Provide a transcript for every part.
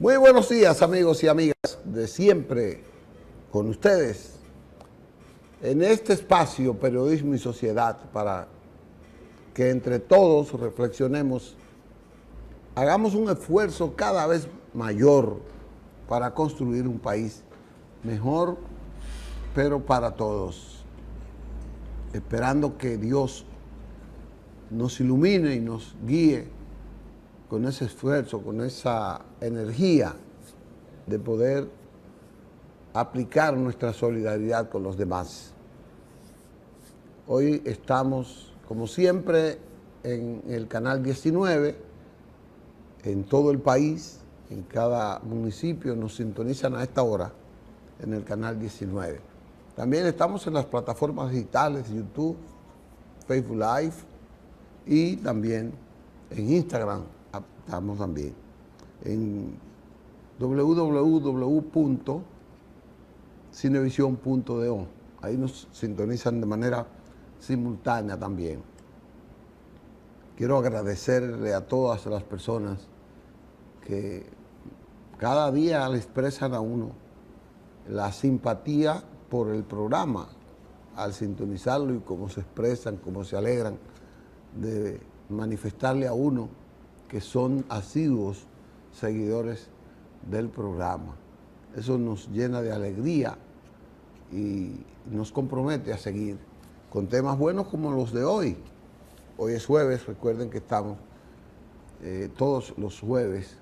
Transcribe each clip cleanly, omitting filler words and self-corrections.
Muy buenos días, amigos y amigas de siempre con ustedes en este espacio Periodismo y Sociedad, para que entre todos reflexionemos, hagamos un esfuerzo cada vez mayor para construir un país mejor, pero para todos, esperando que Dios nos ilumine y nos guíe con ese esfuerzo, con esa energía de poder aplicar nuestra solidaridad con los demás. Hoy estamos, como siempre, en el canal 19, en todo el país, en cada municipio nos sintonizan a esta hora en el canal 19. También estamos en las plataformas digitales, YouTube, Facebook Live y también en Instagram. Estamos también en www.cinevision.do. Ahí nos sintonizan de manera simultánea también. Quiero agradecerle a todas las personas que cada día le expresan a uno la simpatía por el programa al sintonizarlo, y cómo se expresan, cómo se alegran de manifestarle a uno que son asiduos seguidores del programa. Eso nos llena de alegría y nos compromete a seguir con temas buenos como los de hoy. Hoy es jueves, recuerden que estamos todos los jueves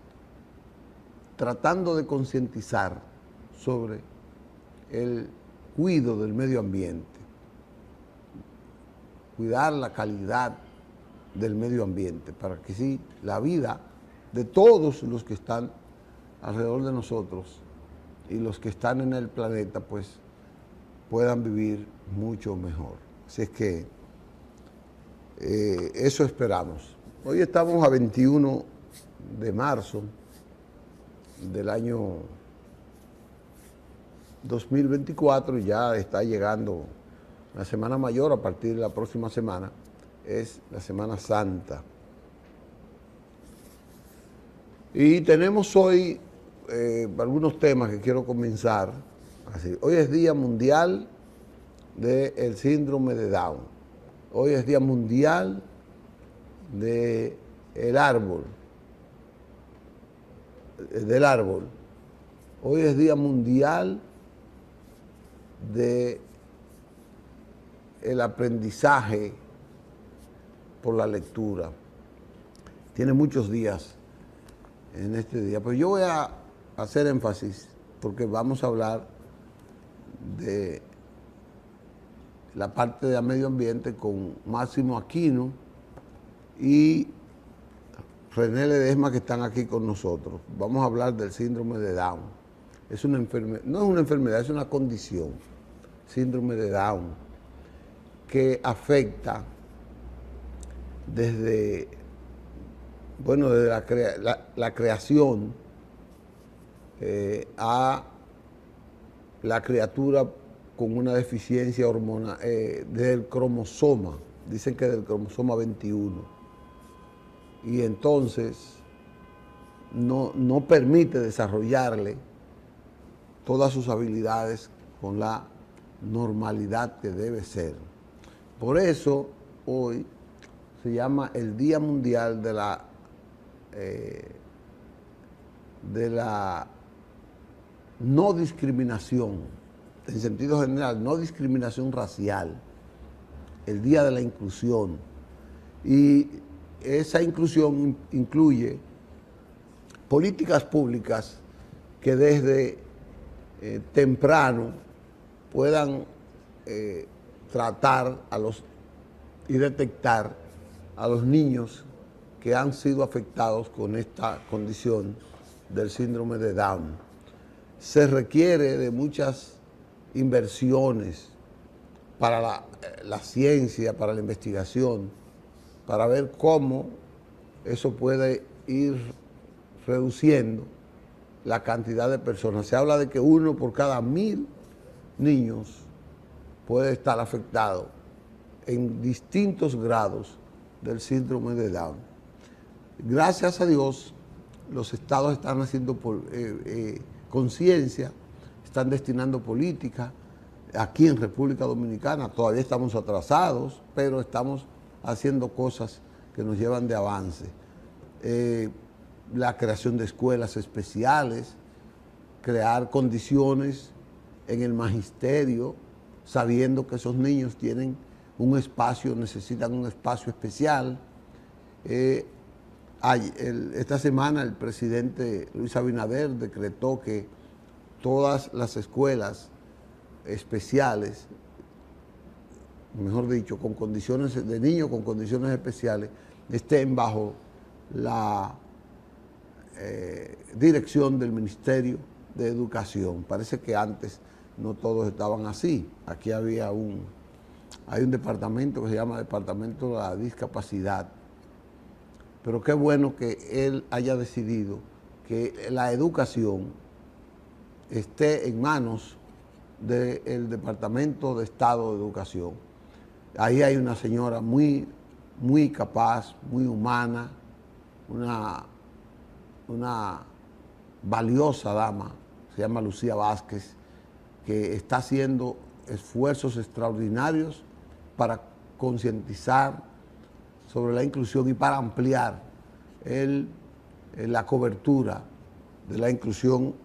tratando de concientizar sobre el cuidado del medio ambiente, cuidar la calidad del medio ambiente, para que sí, la vida de todos los que están alrededor de nosotros y los que están en el planeta, pues puedan vivir mucho mejor. Así es que eso esperamos. Hoy estamos a 21 de marzo del año 2024, y ya está llegando la Semana Mayor. A partir de la próxima semana es la Semana Santa. Y tenemos hoy algunos temas que quiero comenzar así. Hoy es Día Mundial del Síndrome de Down. Hoy es Día Mundial del Árbol. Hoy es Día Mundial del aprendizaje por la lectura. Tiene muchos días en este día, pero yo voy a hacer énfasis porque vamos a hablar de la parte de medio ambiente con Máximo Aquino y René Ledesma, que están aquí con nosotros. Vamos a hablar del síndrome de Down. Es una enfermedad, no es una enfermedad, es una condición, síndrome de Down, que afecta desde la creación a la criatura con una deficiencia hormonal del cromosoma, dicen que del cromosoma 21, y entonces no permite desarrollarle todas sus habilidades con la normalidad que debe ser. Por eso hoy se llama el Día Mundial de la no discriminación, en sentido general, no discriminación racial, el Día de la Inclusión. Y esa inclusión incluye políticas públicas que desde temprano puedan tratar y detectar a los niños que han sido afectados con esta condición del síndrome de Down. Se requiere de muchas inversiones para la ciencia, para la investigación, para ver cómo eso puede ir reduciendo la cantidad de personas. Se habla de que 1 por cada 1000 niños puede estar afectado en distintos grados del síndrome de Down. Gracias a Dios, los estados están haciendo conciencia, están destinando política. Aquí en República Dominicana todavía estamos atrasados, pero estamos haciendo cosas que nos llevan de avance. La creación de escuelas especiales, crear condiciones en el magisterio, sabiendo que esos niños tienen un espacio, necesitan un espacio especial. Esta semana el presidente Luis Abinader decretó que todas las escuelas especiales, mejor dicho, con condiciones de niños con condiciones especiales, estén bajo la dirección del Ministerio de Educación. Parece que antes no todos estaban así. Aquí hay un departamento que se llama Departamento de la Discapacidad. Pero qué bueno que él haya decidido que la educación esté en manos del Departamento de Estado de Educación. Ahí hay una señora muy capaz, muy humana, una valiosa dama, se llama Lucía Vázquez, que está haciendo esfuerzos extraordinarios para concientizar sobre la inclusión y para ampliar la cobertura de la inclusión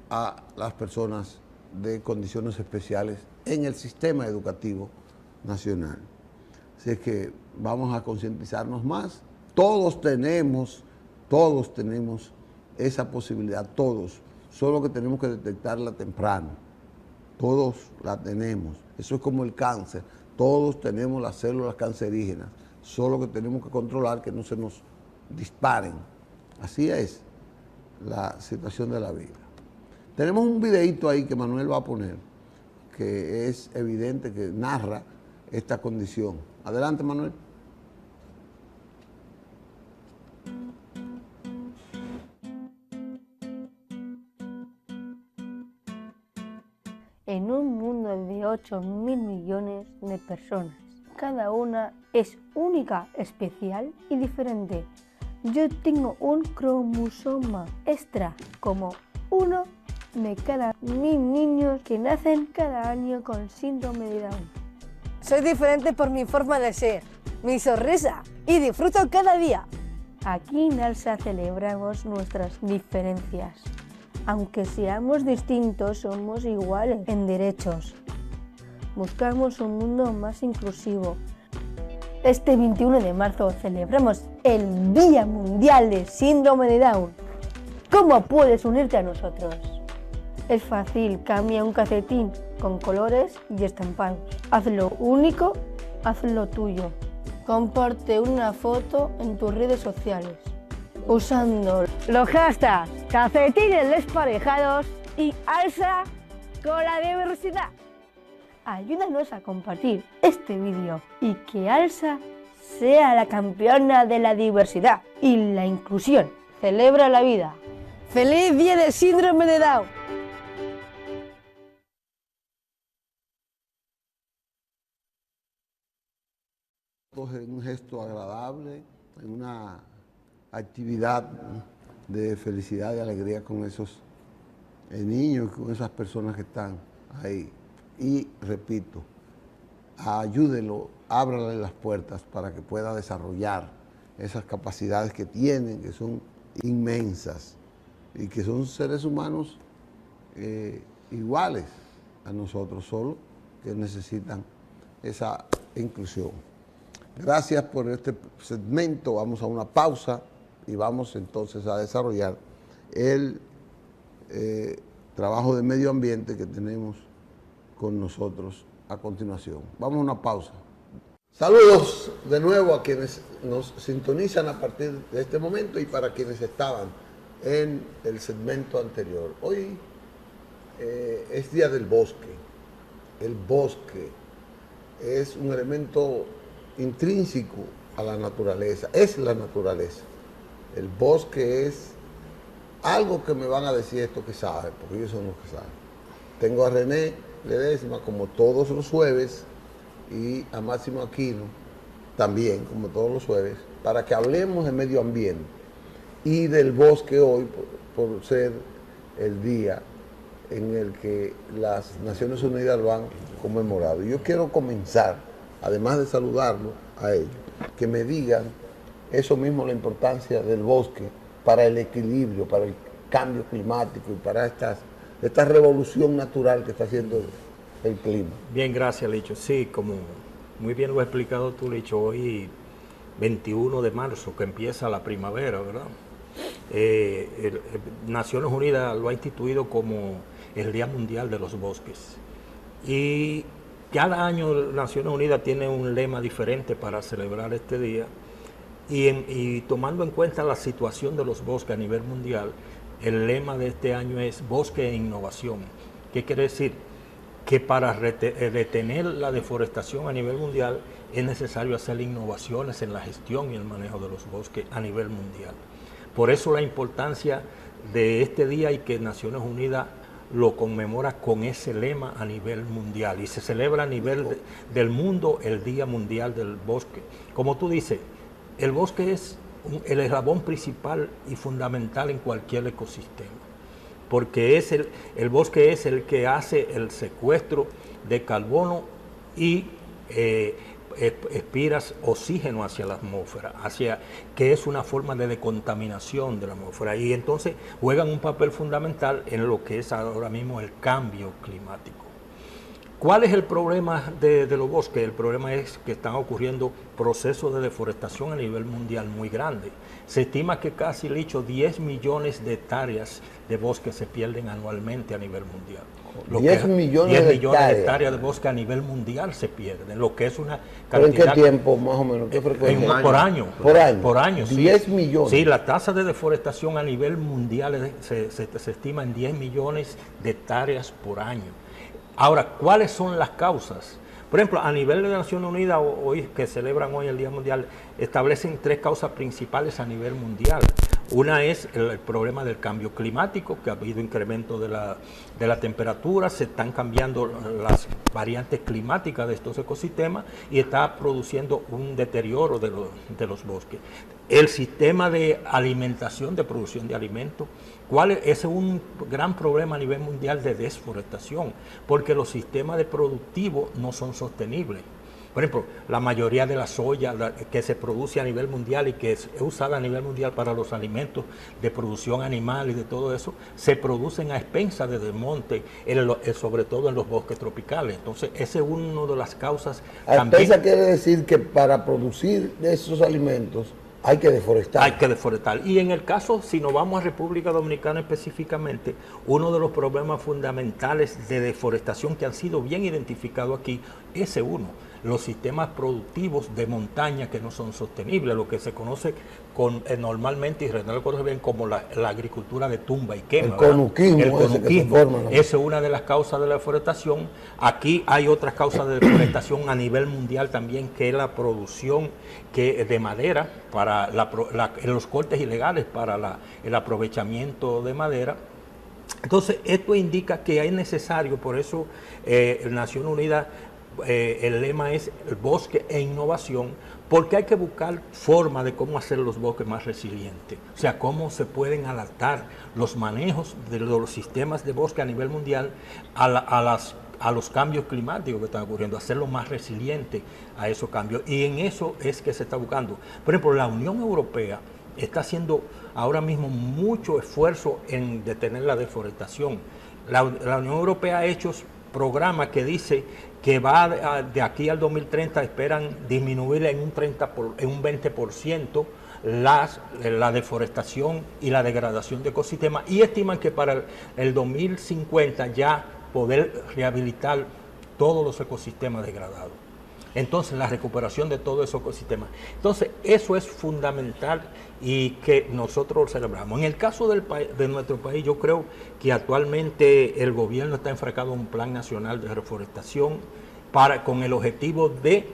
a las personas de condiciones especiales en el sistema educativo nacional. Así es que vamos a concientizarnos más. Todos tenemos esa posibilidad, todos. Solo que tenemos que detectarla temprano. Todos la tenemos. Eso es como el cáncer. Todos tenemos las células cancerígenas. Solo que tenemos que controlar que no se nos disparen. Así es la situación de la vida. Tenemos un videíto ahí que Manuel va a poner, que es evidente, que narra esta condición. Adelante, Manuel. En un mundo de 8.000 millones de personas, cada una es única, especial y diferente. Yo tengo un cromosoma extra, como uno de cada 1.000 niños que nacen cada año con síndrome de Down. Soy diferente por mi forma de ser, mi sonrisa, y disfruto cada día. Aquí en ALSA celebramos nuestras diferencias. Aunque seamos distintos, somos iguales en derechos. Buscamos un mundo más inclusivo. Este 21 de marzo celebramos el Día Mundial de Síndrome de Down. ¿Cómo puedes unirte a nosotros? Es fácil, cambia un calcetín con colores y estampados. Hazlo único, hazlo tuyo. Comparte una foto en tus redes sociales usando los hashtags calcetines desparejados y ALSA con la diversidad. Ayúdanos a compartir este vídeo y que ALSA sea la campeona de la diversidad y la inclusión. Celebra la vida. ¡Feliz Día del Síndrome de Down! En un gesto agradable, en una actividad de felicidad y alegría con esos niños, con esas personas que están ahí. Y repito, ayúdelo, ábrale las puertas para que pueda desarrollar esas capacidades que tienen, que son inmensas y que son seres humanos iguales a nosotros, solo que necesitan esa inclusión. Gracias por este segmento. Vamos a una pausa y vamos entonces a desarrollar el trabajo de medio ambiente que tenemos con nosotros a continuación. Vamos a una pausa. Saludos de nuevo a quienes nos sintonizan a partir de este momento y para quienes estaban en el segmento anterior. Hoy es Día del Bosque. El bosque es un elemento intrínseco a la naturaleza, es la naturaleza. El bosque es algo que me van a decir esto que saben, porque ellos son los que saben. Tengo a René Ledesma como todos los jueves y a Máximo Aquino también como todos los jueves para que hablemos de medio ambiente. y del bosque hoy, por ser el día en el que las Naciones Unidas lo han conmemorado. Yo quiero comenzar, además de saludarlo a ellos, que me digan eso mismo, la importancia del bosque para el equilibrio, para el cambio climático y para esta revolución natural que está haciendo el clima. Bien, gracias, Licho. Sí, como muy bien lo has explicado tú, Licho, hoy 21 de marzo que empieza la primavera, ¿verdad? Naciones Unidas lo ha instituido como el Día Mundial de los Bosques. Y cada año Naciones Unidas tiene un lema diferente para celebrar este día. Y tomando en cuenta la situación de los bosques a nivel mundial, el lema de este año es Bosque e Innovación. ¿Qué quiere decir? Que para detener la deforestación a nivel mundial es necesario hacer innovaciones en la gestión y el manejo de los bosques a nivel mundial. Por eso la importancia de este día y que Naciones Unidas lo conmemora con ese lema a nivel mundial y se celebra a nivel del mundo el Día Mundial del Bosque. Como tú dices, el bosque es el eslabón principal y fundamental en cualquier ecosistema, porque el bosque es el que hace el secuestro de carbono y expiras oxígeno hacia la atmósfera, que es una forma de decontaminación de la atmósfera, y entonces juegan un papel fundamental en lo que es ahora mismo el cambio climático. ¿Cuál es el problema de los bosques? El problema es que están ocurriendo procesos de deforestación a nivel mundial muy grandes. Se estima que casi, Licho, 10 millones de hectáreas de bosque se pierden anualmente a nivel mundial. 10 millones de hectáreas de bosque a nivel mundial se pierden, lo que es una cantidad... ¿Pero en qué tiempo, más o menos? ¿Qué frecuencia? Por año. Por año. Por año, 10 sí. millones. Sí, la tasa de deforestación a nivel mundial se estima en 10 millones de hectáreas por año. Ahora, ¿cuáles son las causas? Por ejemplo, a nivel de Naciones Unidas, hoy que celebran hoy el Día Mundial, establecen 3 causas principales a nivel mundial. Una es el problema del cambio climático, que ha habido incremento de la temperatura, se están cambiando las variantes climáticas de estos ecosistemas y está produciendo un deterioro de los bosques. El sistema de alimentación, de producción de alimentos, es un gran problema a nivel mundial de desforestación, porque los sistemas de productivos no son sostenibles. Por ejemplo, la mayoría de la soya que se produce a nivel mundial y que es usada a nivel mundial para los alimentos de producción animal y de todo eso, se producen a expensas de desmonte, sobre todo en los bosques tropicales. Entonces, esa es una de las causas. A expensas quiere decir que para producir esos alimentos hay que deforestar. Hay que deforestar. Y en el caso, si nos vamos a República Dominicana específicamente, uno de los problemas fundamentales de deforestación que han sido bien identificados aquí es los sistemas productivos de montaña que no son sostenibles, lo que se conoce normalmente, y René lo conoce bien, como la agricultura de tumba y quema. El conuquismo. El conuquismo. Esa es una de las causas de la deforestación. Aquí hay otras causas de deforestación a nivel mundial también, que es la producción de madera para los cortes ilegales para el aprovechamiento de madera. Entonces, esto indica que es necesario, por eso Naciones Unidas, el lema es el bosque e innovación, porque hay que buscar formas de cómo hacer los bosques más resilientes, o sea, cómo se pueden adaptar los manejos de los sistemas de bosque a nivel mundial a los cambios climáticos que están ocurriendo, hacerlo más resiliente a esos cambios, y en eso es que se está buscando. Por ejemplo, la Unión Europea está haciendo ahora mismo mucho esfuerzo en detener la deforestación. La Unión Europea ha hecho programas que dice que de aquí al 2030 esperan disminuir en un 20% la deforestación y la degradación de ecosistemas, y estiman que para el 2050 ya poder rehabilitar todos los ecosistemas degradados. Entonces, la recuperación de todos esos ecosistemas. Entonces, eso es fundamental y que nosotros lo celebramos. En el caso de nuestro país, yo creo que actualmente el gobierno está enfrascado en un plan nacional de reforestación con el objetivo de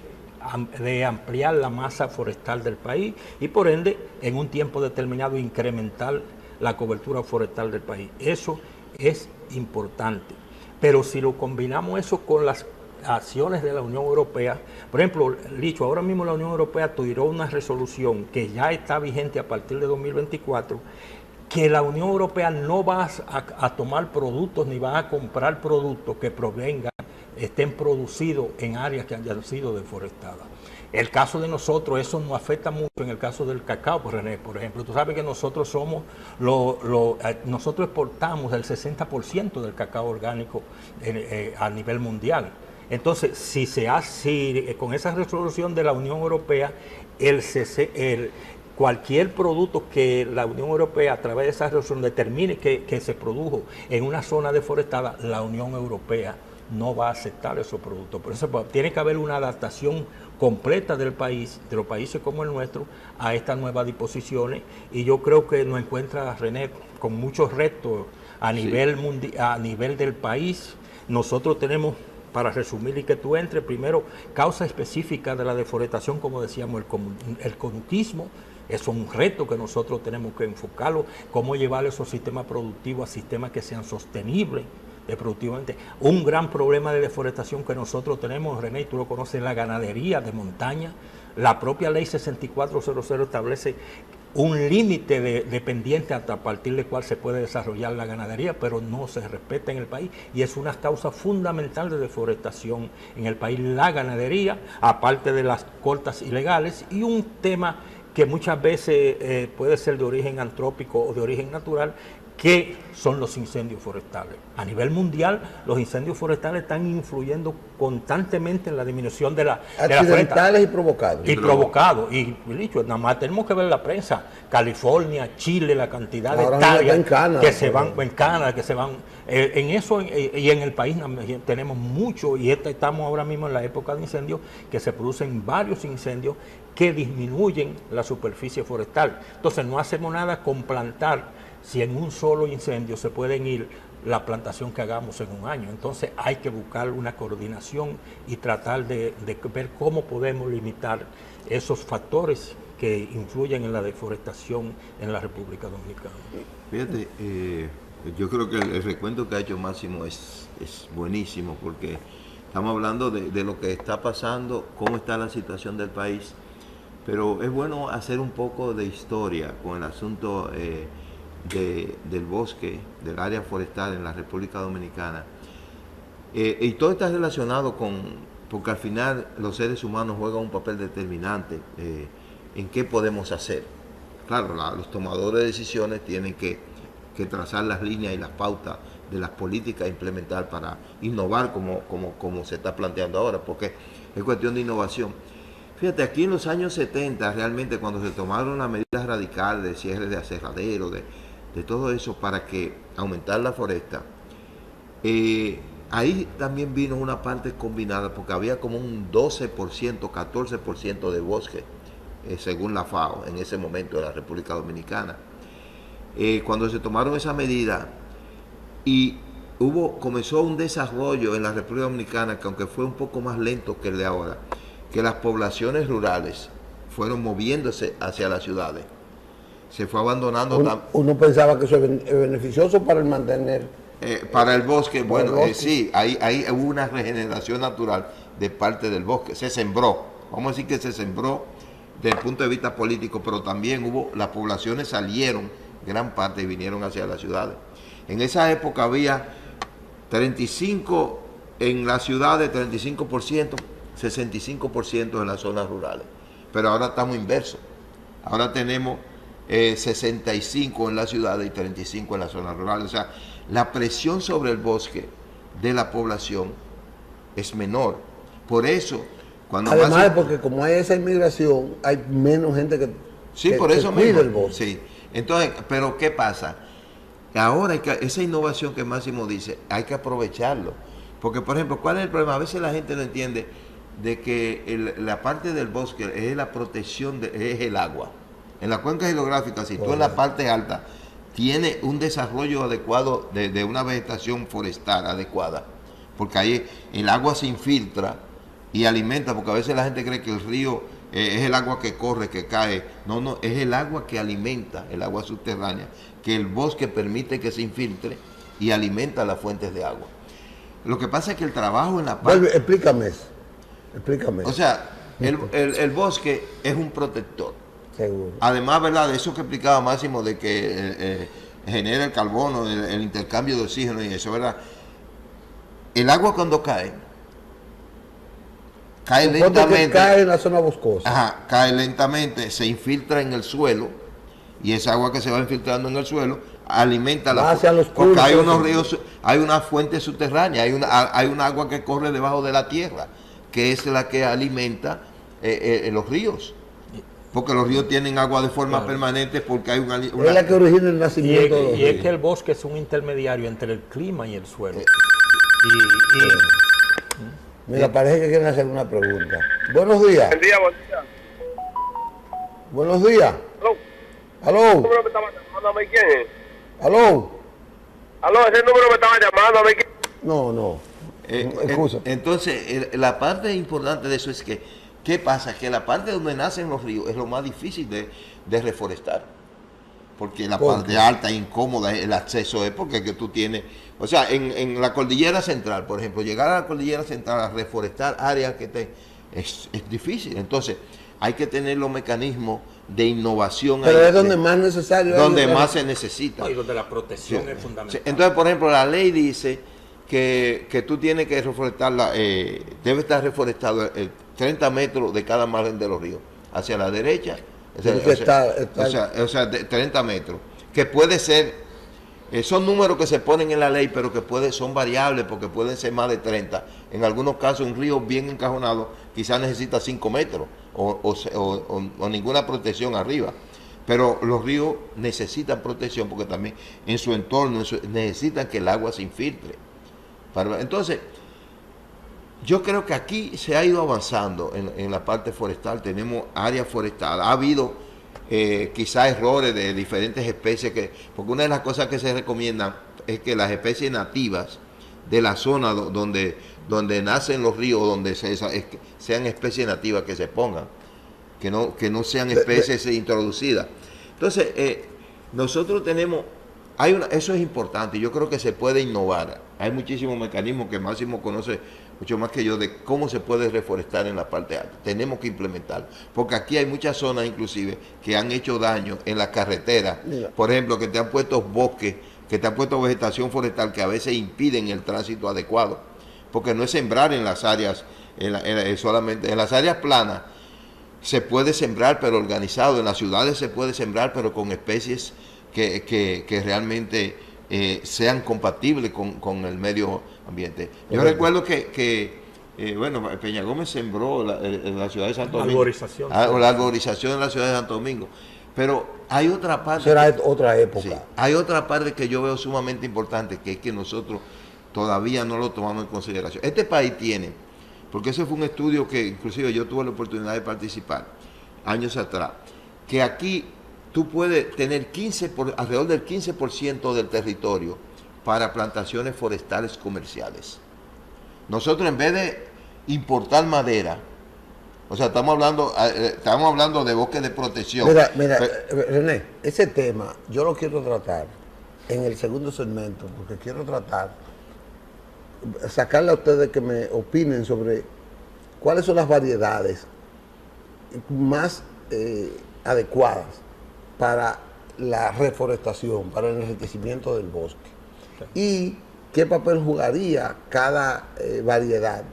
ampliar la masa forestal del país y, por ende, en un tiempo determinado, incrementar la cobertura forestal del país. Eso es importante. Pero si lo combinamos eso con las acciones de la Unión Europea. Por ejemplo, Licho, ahora mismo la Unión Europea tiró una resolución que ya está vigente a partir de 2024, que la Unión Europea no va a tomar productos ni va a comprar productos que provengan, estén producidos en áreas que hayan sido deforestadas. El caso de nosotros, eso nos afecta mucho en el caso del cacao, pues, René, por ejemplo. Tú sabes que nosotros somos, nosotros exportamos el 60% del cacao orgánico a nivel mundial. Entonces, si se hace, con esa resolución de la Unión Europea, cualquier producto que la Unión Europea a través de esa resolución determine que se produjo en una zona deforestada, la Unión Europea no va a aceptar esos productos. Por eso tiene que haber una adaptación completa del país, de los países como el nuestro, a estas nuevas disposiciones, y yo creo que nos encuentra, René, con muchos retos a nivel a nivel del país. Nosotros tenemos, para resumir y que tú entres, primero, causa específica de la deforestación, como decíamos, el conductismo. Es un reto que nosotros tenemos que enfocarlo, cómo llevar esos sistemas productivos a sistemas que sean sostenibles productivamente. Un gran problema de deforestación que nosotros tenemos, René, tú lo conoces, la ganadería de montaña. La propia ley 6400 establece un límite de pendiente hasta a partir del cual se puede desarrollar la ganadería, pero no se respeta en el país, y es una causa fundamental de deforestación en el país, la ganadería, aparte de las cortas ilegales, y un tema que muchas veces puede ser de origen antrópico o de origen natural, que son los incendios forestales. A nivel mundial, los incendios forestales están influyendo constantemente en la disminución de la accidentales y provocados. Y provocados. Y dicho, nada más tenemos que ver la prensa. California, Chile, la cantidad de hectáreas que se van en Canadá, que se van en eso, y en el país tenemos mucho, y estamos ahora mismo en la época de incendios, que se producen varios incendios que disminuyen la superficie forestal. Entonces no hacemos nada con plantar, si en un solo incendio se pueden ir la plantación que hagamos en un año. Entonces hay que buscar una coordinación y tratar de ver cómo podemos limitar esos factores que influyen en la deforestación en la República Dominicana. Fíjate, yo creo que el recuento que ha hecho Máximo es buenísimo, porque estamos hablando de lo que está pasando, cómo está la situación del país, pero es bueno hacer un poco de historia con el asunto del bosque, del área forestal en la República Dominicana. Y todo está relacionado porque al final los seres humanos juegan un papel determinante en qué podemos hacer. Claro, los tomadores de decisiones tienen que trazar las líneas y las pautas de las políticas a implementar para innovar como se está planteando ahora, porque es cuestión de innovación. Fíjate, aquí en los años 70, realmente cuando se tomaron las medidas radicales de cierre de aserraderos, de todo eso para que aumentar la foresta, ahí también vino una parte combinada, porque había como un 12%, 14% de bosque, según la FAO, en ese momento de la República Dominicana. Cuando se tomaron esa medida y comenzó un desarrollo en la República Dominicana, que aunque fue un poco más lento que el de ahora, que las poblaciones rurales fueron moviéndose hacia las ciudades. Se fue abandonando. Uno pensaba que eso es beneficioso para el mantener. Para el bosque, bueno, sí, ahí hubo una regeneración natural de parte del bosque. Se sembró, vamos a decir que se sembró desde el punto de vista político, pero también las poblaciones salieron, gran parte, y vinieron hacia las ciudades. En esa época había 35 en las ciudades, 35%, 65% en las zonas rurales. Pero ahora estamos inversos. Ahora tenemos 65 en las ciudades y 35 en las zonas rurales. O sea, la presión sobre el bosque de la población es menor. Por eso, cuando además, porque como hay esa inmigración, hay menos gente que por eso mismo. El bosque. Sí. Entonces, pero ¿qué pasa? Ahora esa innovación que Máximo dice, hay que aprovecharlo. Porque, por ejemplo, ¿cuál es el problema? A veces la gente no entiende de que la parte del bosque es la protección, es el agua. En la cuenca hidrográfica, si tú en la parte alta tienes un desarrollo adecuado de una vegetación forestal adecuada, porque ahí el agua se infiltra y alimenta, porque a veces la gente cree que el río es el agua que corre, que cae. No, es el agua que alimenta, el agua subterránea, que el bosque permite que se infiltre y alimenta las fuentes de agua. Lo que pasa es que el trabajo en la parte... Vuelve, explícame eso. Explícame. O sea, el bosque es un protector. Seguro. Además, ¿verdad? De eso que explicaba Máximo, de que genera el carbono, el intercambio de oxígeno y eso, ¿verdad? El agua cuando cae lentamente. Que cae en la zona boscosa. Ajá, cae lentamente, se infiltra en el suelo y esa agua que se va infiltrando en el suelo alimenta hacia los porque hay cursos. unos ríos, hay una fuente subterránea, hay una agua que corre debajo de la tierra, que es la que alimenta los ríos. Porque los ríos tienen agua de forma permanente porque hay una... Es la que origina el nacimiento de los Y es ríos. que el bosque es un intermediario entre el clima y el suelo. Mira, parece que quieren hacer una pregunta. Buenos días. Buen día, buen día. Buenos días. Aló. Aló. ¿Ese número me estaba llamando a mí quién es? Aló. Aló, ese número me estaba llamando a mí quién es. No. Excusa. Entonces, la parte importante de eso es que, ¿qué pasa? Que la parte donde nacen los ríos es lo más difícil de reforestar. Porque la parte alta, incómoda, el acceso es porque que tú tienes... O sea, en la cordillera central, por ejemplo, llegar a la cordillera central a reforestar áreas que es difícil. Entonces, hay que tener los mecanismos de innovación. Pero ahí, es donde más necesario. donde más se necesita. Y donde la protección es fundamental. Entonces, por ejemplo, la ley dice que tú tienes que reforestar, debe estar reforestado 30 metros de cada margen de los ríos, hacia la derecha, o sea, de 30 metros, que puede ser, son números que se ponen en la ley, pero que son variables, porque pueden ser más de 30. En algunos casos, un río bien encajonado quizás necesita 5 metros, o ninguna protección arriba. Pero los ríos necesitan protección porque también en su entorno necesitan que el agua se infiltre. Entonces, yo creo que aquí se ha ido avanzando en la parte forestal. Tenemos áreas forestales. Ha habido quizás errores de diferentes especies, porque una de las cosas que se recomiendan es que las especies nativas de la zona donde nacen los ríos, donde sean especies nativas que se pongan, que no sean especies introducidas. Entonces, nosotros tenemos, eso es importante, yo creo que se puede innovar. Hay muchísimos mecanismos que Máximo conoce mucho más que yo de cómo se puede reforestar en la parte alta. Tenemos que implementar, porque aquí hay muchas zonas inclusive que han hecho daño en las carreteras. Por ejemplo, que te han puesto bosques, que te han puesto vegetación forestal que a veces impiden el tránsito adecuado, porque no es sembrar en las áreas, solamente en las áreas planas se puede sembrar, pero organizado. En las ciudades se puede sembrar, pero con especies que realmente sean compatibles con el medio ambiente. Yo recuerdo que Peña Gómez sembró en la ciudad de Santo Domingo. La arborización en la ciudad de Santo Domingo. Pero hay otra parte. Será otra época. Sí, hay otra parte que yo veo sumamente importante, que es que nosotros todavía no lo tomamos en consideración. Este país tiene, porque ese fue un estudio que inclusive yo tuve la oportunidad de participar años atrás, que aquí tú puedes tener alrededor del 15% del territorio para plantaciones forestales comerciales. Nosotros, en vez de importar madera, o sea, estamos hablando de bosques de protección. Mira, René, ese tema yo lo quiero tratar en el segundo segmento, porque quiero sacarle a ustedes que me opinen sobre cuáles son las variedades más adecuadas para la reforestación, para el enriquecimiento del bosque. Y qué papel jugaría cada variedad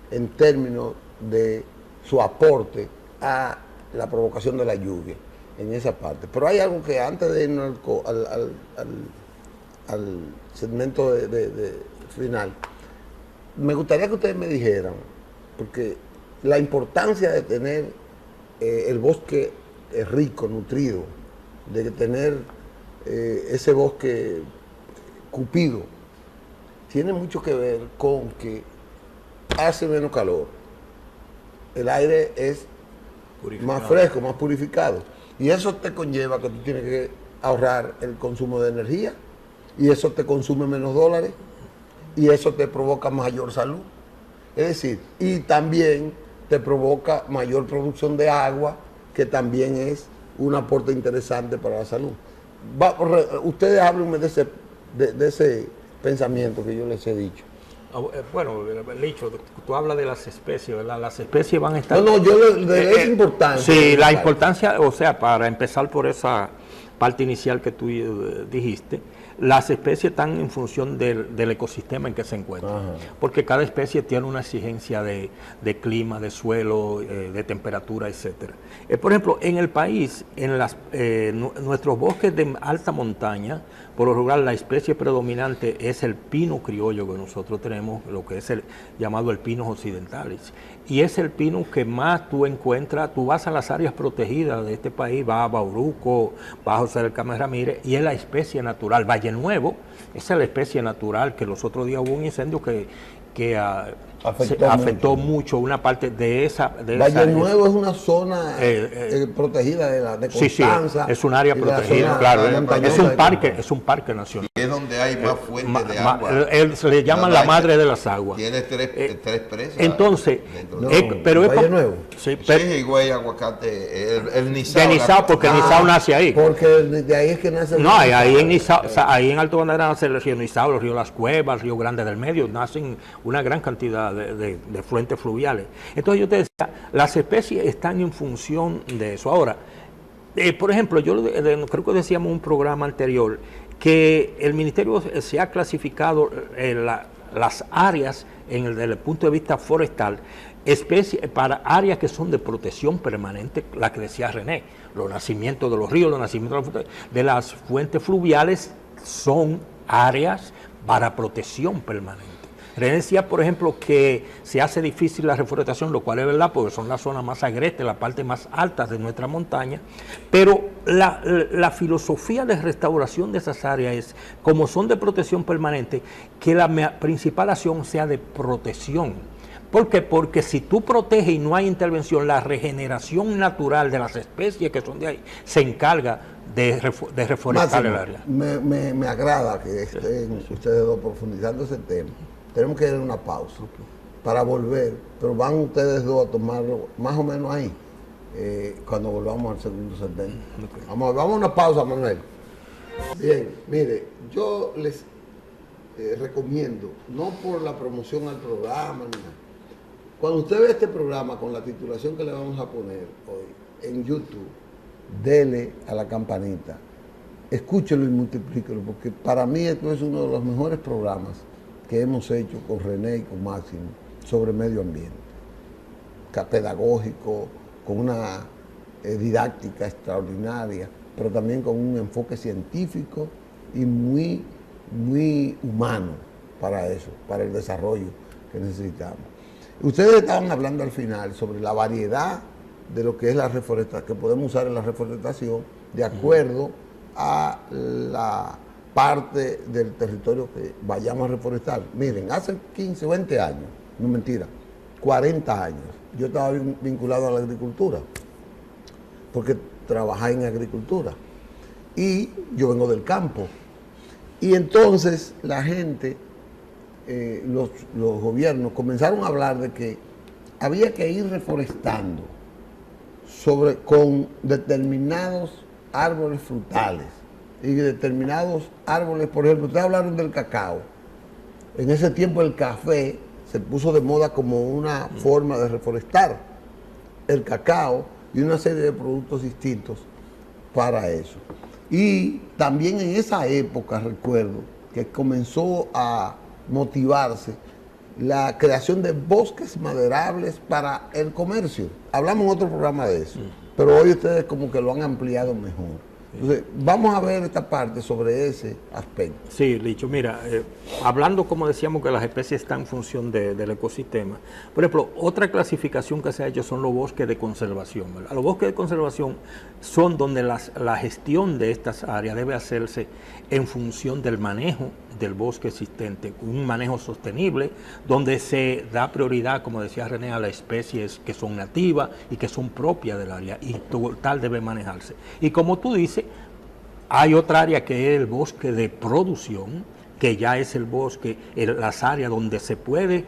en términos de su aporte a la provocación de la lluvia en esa parte. Pero hay algo que antes de irnos al segmento de final, me gustaría que ustedes me dijeran, porque la importancia de tener el bosque rico, nutrido, de tener ese bosque cupido, tiene mucho que ver con que hace menos calor, el aire es más fresco, más purificado, y eso te conlleva que tú tienes que ahorrar el consumo de energía, y eso te consume menos dólares, y eso te provoca mayor salud. Es decir, y también te provoca mayor producción de agua, que también es un aporte interesante para la salud. Ustedes háblenme de ese pensamiento que yo les he dicho. Bueno, Licho, tú hablas de las especies, ¿verdad? Las especies van a estar... No, yo es importante. Sí, la importancia, o sea, para empezar por esa parte inicial que tú dijiste, las especies están en función del ecosistema en que se encuentran, porque cada especie tiene una exigencia de clima, de suelo, de temperatura, etcétera. Por ejemplo, en el país, en nuestros bosques de alta montaña, por lo general la especie predominante es el pino criollo que nosotros tenemos, lo que es el llamado el Pinus occidentalis. Y es el pino que más tú encuentras, tú vas a las áreas protegidas de este país, vas a Bauruco, vas a José del Carmen Ramírez, y es la especie natural. Valle Nuevo, esa es la especie natural, que los otros días hubo un incendio que afectó mucho una parte de esa... Valle Nuevo es una zona protegida de Constanza. Sí, es un área protegida, claro. Es un parque nacional. Es donde hay más fuentes de agua. Se le llaman la madre de las aguas. Tiene tres presas. Entonces, pero es Valle Nuevo. Sí, Higüey, Aguacate, el Nizao. De Nizao, porque el Nizao nace ahí. Porque de ahí es que nace el No, ahí en Nizao, ahí en Alto Bandera nace el río Nizao, el río Las Cuevas, el río Grande del Medio, nacen una gran cantidad de fuentes fluviales. Entonces yo te decía, las especies están en función de eso. Ahora, por ejemplo, yo creo que decíamos en un programa anterior que el Ministerio se ha clasificado las áreas desde el punto de vista forestal, para áreas que son de protección permanente, la que decía René, los nacimientos de los ríos, los nacimientos de las fuentes fluviales son áreas para protección permanente. René decía, por ejemplo, que se hace difícil la reforestación, lo cual es verdad, porque son las zonas más agrestes, la parte más alta de nuestra montaña, pero la filosofía de restauración de esas áreas es, como son de protección permanente, que la principal acción sea de protección. ¿Por qué? Porque si tú proteges y no hay intervención, la regeneración natural de las especies que son de ahí se encarga de reforestar el área. Me agrada que estén ustedes dos profundizando ese tema. Tenemos que ir a una pausa para volver, pero van ustedes dos a tomarlo más o menos ahí, cuando volvamos al segundo segmento. Vamos a una pausa, Manuel. Bien, mire, yo les recomiendo, no por la promoción al programa, ni nada. Cuando usted ve este programa con la titulación que le vamos a poner hoy en YouTube, dele a la campanita, escúchelo y multiplíquelo, porque para mí esto es uno de los mejores programas que hemos hecho con René y con Máximo sobre medio ambiente, pedagógico, con una didáctica extraordinaria, pero también con un enfoque científico y muy, muy humano para eso, para el desarrollo que necesitamos. Ustedes estaban hablando al final sobre la variedad de lo que es la reforestación, que podemos usar en la reforestación de acuerdo a la parte del territorio que vayamos a reforestar. Miren, hace 15 o 20 años, no mentira, 40 años, yo estaba vinculado a la agricultura, porque trabajaba en agricultura, y yo vengo del campo. Y entonces la gente, los gobiernos comenzaron a hablar de que había que ir reforestando con determinados árboles frutales y determinados árboles. Por ejemplo, ustedes hablaron del cacao. En ese tiempo el café se puso de moda como una forma de reforestar el cacao y una serie de productos distintos para eso. Y también en esa época recuerdo que comenzó a motivarse la creación de bosques maderables para el comercio. Hablamos en otro programa de eso, pero hoy ustedes como que lo han ampliado mejor. Entonces, vamos a ver esta parte sobre ese aspecto. Sí, Licho, mira, hablando como decíamos que las especies están en función del ecosistema, por ejemplo, otra clasificación que se ha hecho son los bosques de conservación, ¿verdad? Los bosques de conservación son donde la gestión de estas áreas debe hacerse en función del manejo del bosque existente, un manejo sostenible, donde se da prioridad, como decía René, a las especies que son nativas y que son propias del área, y tal debe manejarse. Y como tú dices, hay otra área que es el bosque de producción, que ya es el bosque, las áreas donde se puede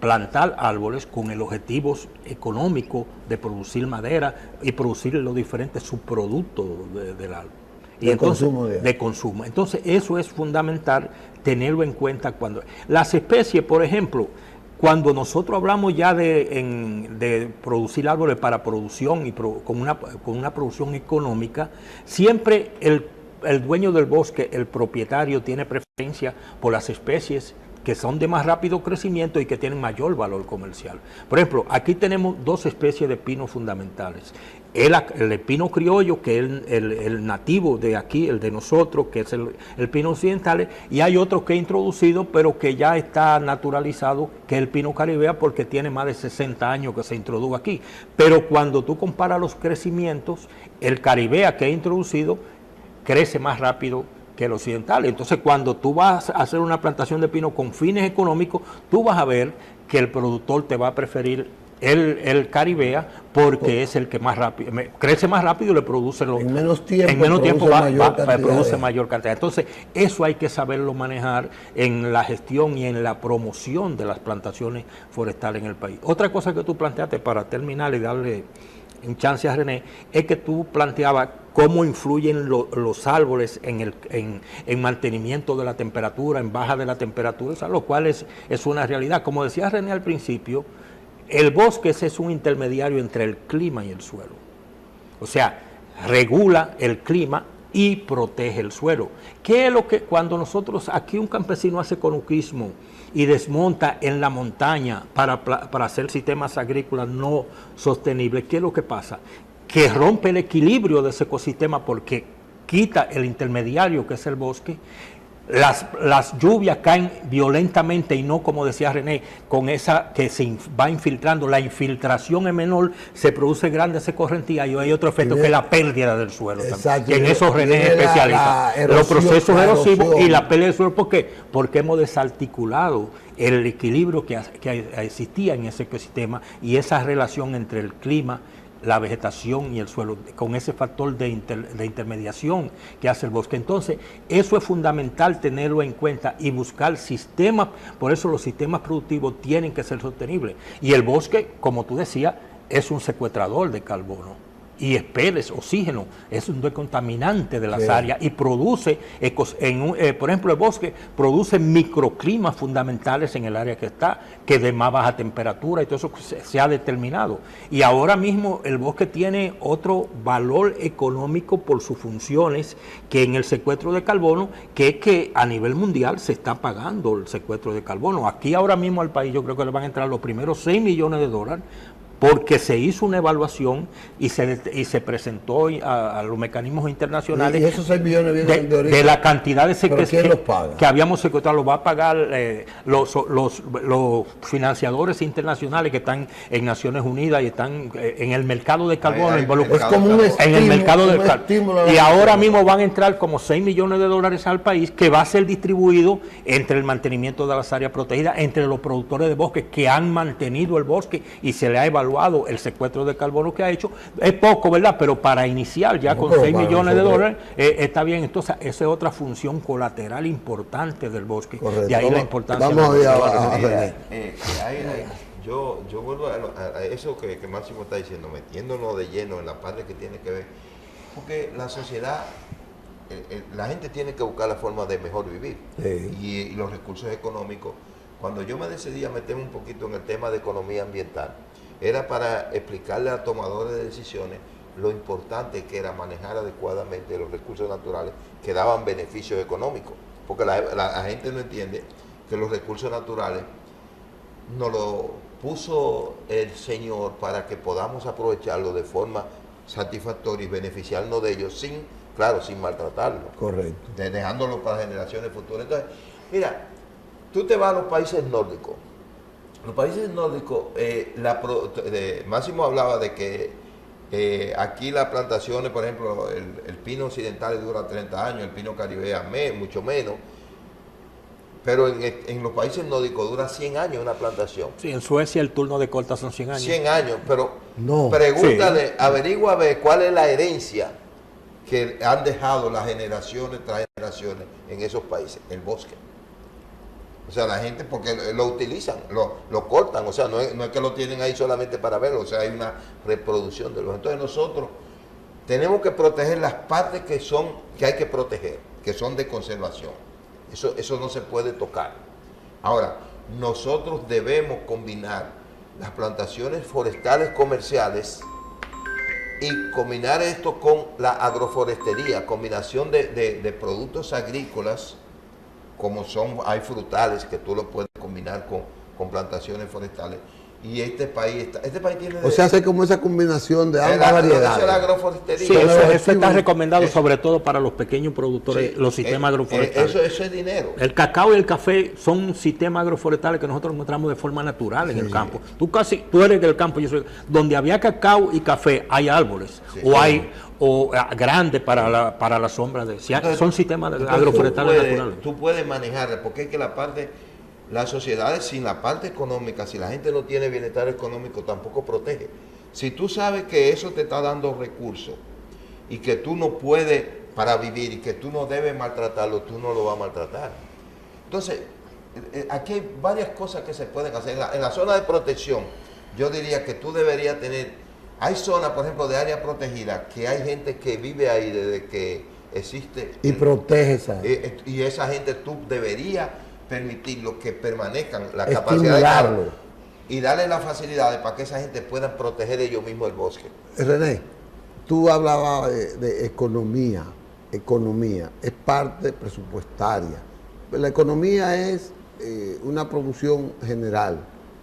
plantar árboles con el objetivo económico de producir madera y producir los diferentes subproductos del árbol. Y entonces, de consumo. Entonces, eso es fundamental, tenerlo en cuenta cuando... Las especies, por ejemplo, cuando nosotros hablamos ya de producir árboles para producción y con una producción económica, siempre el dueño del bosque, el propietario, tiene preferencia por las especies que son de más rápido crecimiento y que tienen mayor valor comercial. Por ejemplo, aquí tenemos dos especies de pinos fundamentales. El pino criollo, que es el nativo de aquí, el de nosotros, que es el pino occidental, y hay otro que he introducido, pero que ya está naturalizado, que es el pino caribea, porque tiene más de 60 años que se introdujo aquí. Pero cuando tú comparas los crecimientos, el caribea que he introducido crece más rápido que el occidental. Entonces, cuando tú vas a hacer una plantación de pino con fines económicos, tú vas a ver que el productor te va a preferir el caribea porque es el que más rápido crece más rápido y le produce en menos tiempo, produce mayor cantidad. Entonces, eso hay que saberlo manejar en la gestión y en la promoción de las plantaciones forestales en el país. Otra cosa que tú planteaste, para terminar y darle un chance a René, es que tú planteabas cómo influyen los árboles en mantenimiento de la temperatura, en baja de la temperatura, o sea, lo cual es una realidad. Como decía René al principio, el bosque es un intermediario entre el clima y el suelo. O sea, regula el clima y protege el suelo. ¿Qué es lo que cuando nosotros, aquí un campesino hace conuquismo y desmonta en la montaña para hacer sistemas agrícolas no sostenibles? ¿Qué es lo que pasa? Que rompe el equilibrio de ese ecosistema porque quita el intermediario que es el bosque. Las lluvias caen violentamente y no, como decía René, con esa que se va infiltrando. La infiltración es menor, se produce grandes escorrentías y hay otro efecto que es la pérdida del suelo. Exacto. Y en eso René es especialista. Los procesos erosivos y la pérdida del suelo. ¿Por qué? Porque hemos desarticulado el equilibrio que existía en ese ecosistema y esa relación entre el clima, la vegetación y el suelo, con ese factor de intermediación que hace el bosque. Entonces, eso es fundamental tenerlo en cuenta y buscar sistemas, por eso los sistemas productivos tienen que ser sostenibles. Y el bosque, como tú decías, es un secuestrador de carbono y expele oxígeno, es un decontaminante de las áreas y produce, por ejemplo, el bosque produce microclimas fundamentales en el área que está, que de más baja temperatura y todo eso se ha determinado. Y ahora mismo el bosque tiene otro valor económico por sus funciones que en el secuestro de carbono, que es que a nivel mundial se está pagando el secuestro de carbono. Aquí ahora mismo al país yo creo que le van a entrar los primeros $6 millones porque se hizo una evaluación y se presentó a los mecanismos internacionales. Y esos 6 millones vienen de la cantidad de que habíamos secuestrado. Lo va a pagar los financiadores internacionales que están en Naciones Unidas y están en el mercado de carbono. Es como un estímulo, en el mercado del carbono. Y ahora mismo van a entrar como $6 millones al país, que va a ser distribuido entre el mantenimiento de las áreas protegidas, entre los productores de bosque que han mantenido el bosque y se le ha evaluado el secuestro de carbono que ha hecho. Es poco, ¿verdad? Pero para iniciar ya con $6 millones está bien. Entonces, esa es otra función colateral importante del bosque. Correcto. De ahí la importancia. Vamos a ver. Yo vuelvo a eso que Máximo está diciendo, metiéndonos de lleno en la parte que tiene que ver, porque la sociedad, la gente tiene que buscar la forma de mejor vivir y los recursos económicos. Cuando yo me decidí a meterme un poquito en el tema de economía ambiental, era para explicarle a tomadores de decisiones lo importante que era manejar adecuadamente los recursos naturales que daban beneficios económicos, porque la gente no entiende que los recursos naturales nos lo puso el Señor para que podamos aprovecharlo de forma satisfactoria y beneficiarnos de ellos sin maltratarlo. Correcto. Dejándolo para generaciones futuras. Entonces, mira, tú te vas a los países nórdicos. Los países nórdicos, Máximo hablaba de que aquí las plantaciones, por ejemplo, el pino occidental dura 30 años, el pino caribea mucho menos, pero en los países nórdicos dura 100 años una plantación. Sí, en Suecia el turno de corta son 100 años. 100 años, pero pregúntale, averigua a ver cuál es la herencia que han dejado las generaciones tras generaciones en esos países, el bosque. O sea, la gente, porque lo utilizan, lo cortan, o sea, no es que lo tienen ahí solamente para verlo, o sea, hay una reproducción de los. Entonces nosotros tenemos que proteger las partes que hay que proteger, que son de conservación. Eso no se puede tocar. Ahora, nosotros debemos combinar las plantaciones forestales comerciales y combinar esto con la agroforestería, combinación de productos agrícolas, como hay frutales que tú lo puedes combinar con plantaciones forestales. Y este país tiene... O sea, hace como esa combinación de ambas variedades. variedades. La agroforestería. Sí, eso está recomendado sobre todo para los pequeños productores, los sistemas agroforestales. Eso es dinero. El cacao y el café son sistemas agroforestales que nosotros encontramos de forma natural en el campo. Tú eres del campo, yo soy... Donde había cacao y café hay árboles, grandes para la sombra. Son sistemas agroforestales naturales. Tú puedes manejarla, porque es que las sociedades sin la parte económica, si la gente no tiene bienestar económico, tampoco protege. Si tú sabes que eso te está dando recursos y que tú no puedes para vivir y que tú no debes maltratarlo, tú no lo vas a maltratar. Entonces, aquí hay varias cosas que se pueden hacer. En la zona de protección, yo diría que tú deberías tener... Hay zonas, por ejemplo, de área protegida, que hay gente que vive ahí desde que existe... Y protege esa. Y esa gente tú deberías permitirlo que permanezcan la capacidad de cargo y darle las facilidades para que esa gente pueda proteger ellos mismos el bosque. René, tú hablabas de economía. Economía es parte presupuestaria. La economía es una producción general,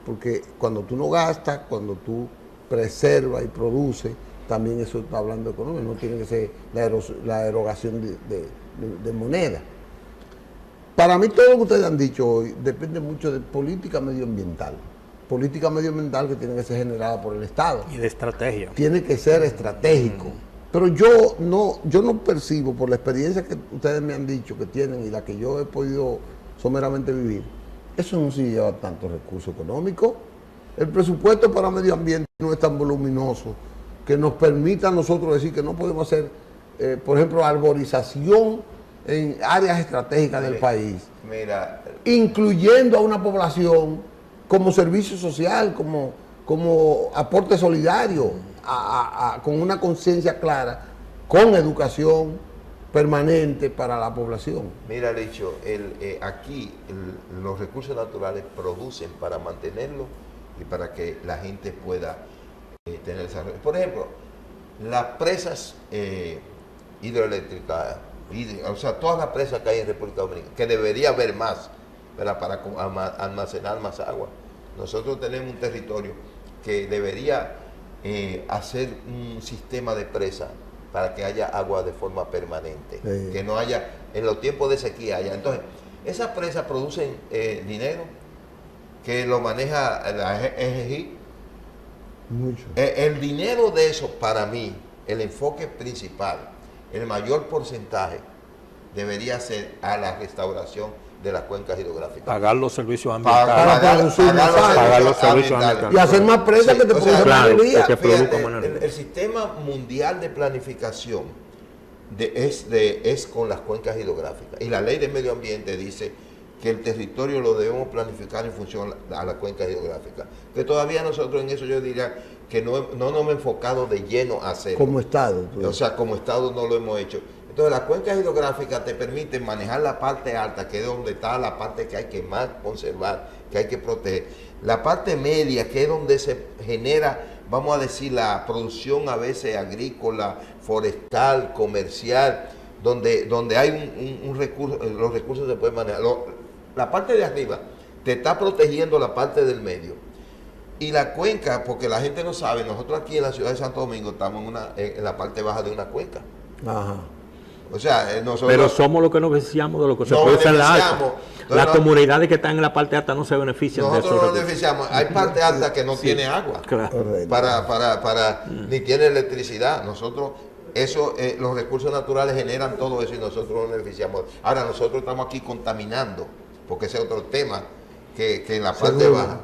porque cuando tú no gastas, cuando tú preservas y produces, también eso está hablando de economía, no tiene que ser la erogación de moneda. Para mí todo lo que ustedes han dicho hoy depende mucho de política medioambiental. Política medioambiental que tiene que ser generada por el Estado. Y de estrategia. Tiene que ser estratégico. Pero yo no percibo, por la experiencia que ustedes me han dicho que tienen y la que yo he podido someramente vivir, eso no se lleva tantos recursos económicos. El presupuesto para medio ambiente no es tan voluminoso que nos permita a nosotros decir que no podemos hacer, por ejemplo, arborización en áreas estratégicas del país, incluyendo a una población como servicio social, como aporte solidario, con una conciencia clara, con educación permanente para la población. Mira, Licho, aquí los recursos naturales producen para mantenerlo y para que la gente pueda tener desarrollo. Por ejemplo, las presas hidroeléctricas, o sea, todas las presas que hay en República Dominicana, que debería haber más, ¿verdad?, para almacenar más agua. Nosotros tenemos un territorio que debería hacer un sistema de presa para que haya agua de forma permanente, que no haya, en los tiempos de sequía haya. Entonces, esas presas producen dinero que lo maneja la EGI. Mucho. El dinero de eso, para mí, el enfoque principal, el mayor porcentaje debería ser a la restauración de las cuencas hidrográficas. Pagar los servicios ambientales. Pagar los servicios ambientales. Y hacer más presas que te produzcan. El sistema mundial de planificación es con las cuencas hidrográficas. Y la ley de medio ambiente dice que el territorio lo debemos planificar en función a la cuenca hidrográfica. Que todavía nosotros en eso yo diría que no nos hemos enfocado de lleno a hacerlo. Como Estado. O sea, como Estado no lo hemos hecho. Entonces las cuencas hidrográficas te permiten manejar la parte alta, que es donde está la parte que hay que más conservar, que hay que proteger. La parte media, que es donde se genera, vamos a decir, la producción a veces agrícola, forestal, comercial, donde hay un recurso, los recursos se pueden manejar. La parte de arriba te está protegiendo la parte del medio. Y la cuenca, porque la gente no sabe, nosotros aquí en la ciudad de Santo Domingo estamos en la parte baja de una cuenca. Ajá. O sea, nosotros... Pero somos los que nos beneficiamos de lo que se puede hacer en la alta. Las comunidades que están en la parte alta no se benefician de eso. Nosotros nos beneficiamos. Hay parte alta que no tiene agua. Claro. Ni tiene electricidad. Nosotros, los recursos naturales generan todo eso y nosotros nos beneficiamos. Ahora, nosotros estamos aquí contaminando, porque ese es otro tema que en la parte baja.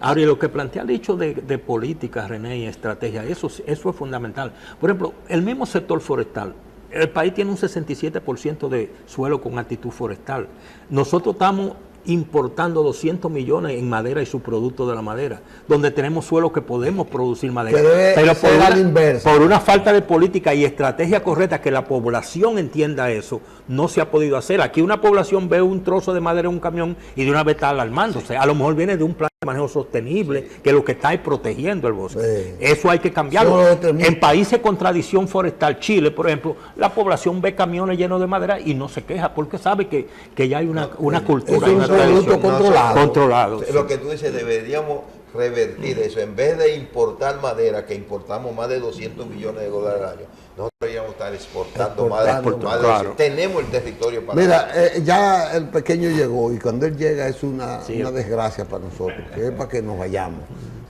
Ahora, y lo que plantea el dicho de política, René, y estrategia, eso es fundamental. Por ejemplo, el mismo sector forestal. El país tiene un 67% de suelo con actitud forestal. Nosotros estamos importando 200 millones en madera y subproductos de la madera, donde tenemos suelos que podemos producir madera. Que debe pero ser a la inversa. por una falta de política y estrategia correcta, que la población entienda eso, no se ha podido hacer. Aquí una población ve un trozo de madera en un camión y de una vez está alarmándose. A lo mejor viene de un plan de manejo sostenible, que lo que está es protegiendo el bosque. Eso hay que cambiarlo. En países con tradición forestal, Chile, por ejemplo, la población ve camiones llenos de madera y no se queja porque sabe que ya hay una cultura, es un una producto tradición controlado. Lo que tú dices, deberíamos revertir eso. En vez de importar madera, que importamos más de 200 millones de dólares al año, nosotros deberíamos estar exportando más de tenemos el territorio para... Mira, ya el pequeño llegó y cuando él llega es una desgracia para nosotros, que es para que nos vayamos.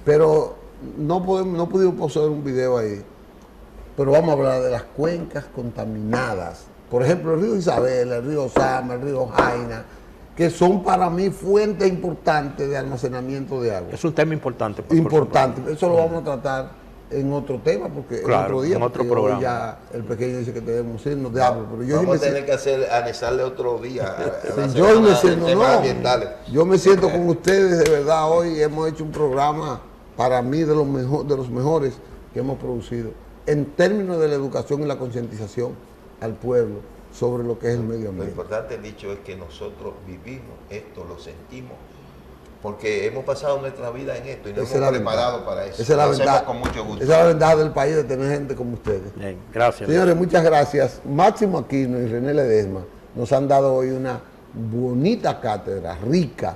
Pero no pudimos posar un video ahí, pero vamos a hablar de las cuencas contaminadas. Por ejemplo, el río Isabel, el río Sama, el río Jaina, que son para mí fuentes importantes de almacenamiento de agua. Es un tema importante. Importante. Eso lo vamos a tratar en otro tema, porque en otro día, en otro programa. Ya el pequeño dice que debemos irnos de agua. Pero yo vamos a tener que anexarle otro día. Yo me siento con ustedes, de verdad. Hoy hemos hecho un programa, para mí, de los mejores que hemos producido, en términos de la educación y la concientización al pueblo sobre lo que es el medio ambiente. Lo importante, dicho, es que nosotros vivimos esto, lo sentimos, porque hemos pasado nuestra vida en esto y nos hemos preparado para eso. Esa es la ventaja, con mucho gusto. Esa es la ventaja del país, de tener gente como ustedes. Bien, gracias. Señores, muchas gracias. Máximo Aquino y René Ledesma nos han dado hoy una bonita cátedra, rica,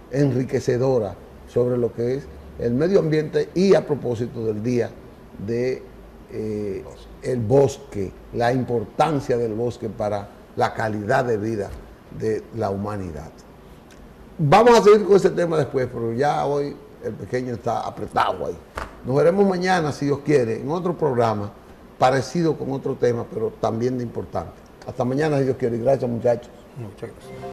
enriquecedora, sobre lo que es el medio ambiente y a propósito del día de el bosque, la importancia del bosque para la calidad de vida de la humanidad. Vamos a seguir con ese tema después, pero ya hoy el pequeño está apretado ahí. Nos veremos mañana, si Dios quiere, en otro programa parecido con otro tema, pero también de importante. Hasta mañana, si Dios quiere. Gracias, muchachos. Muchas gracias.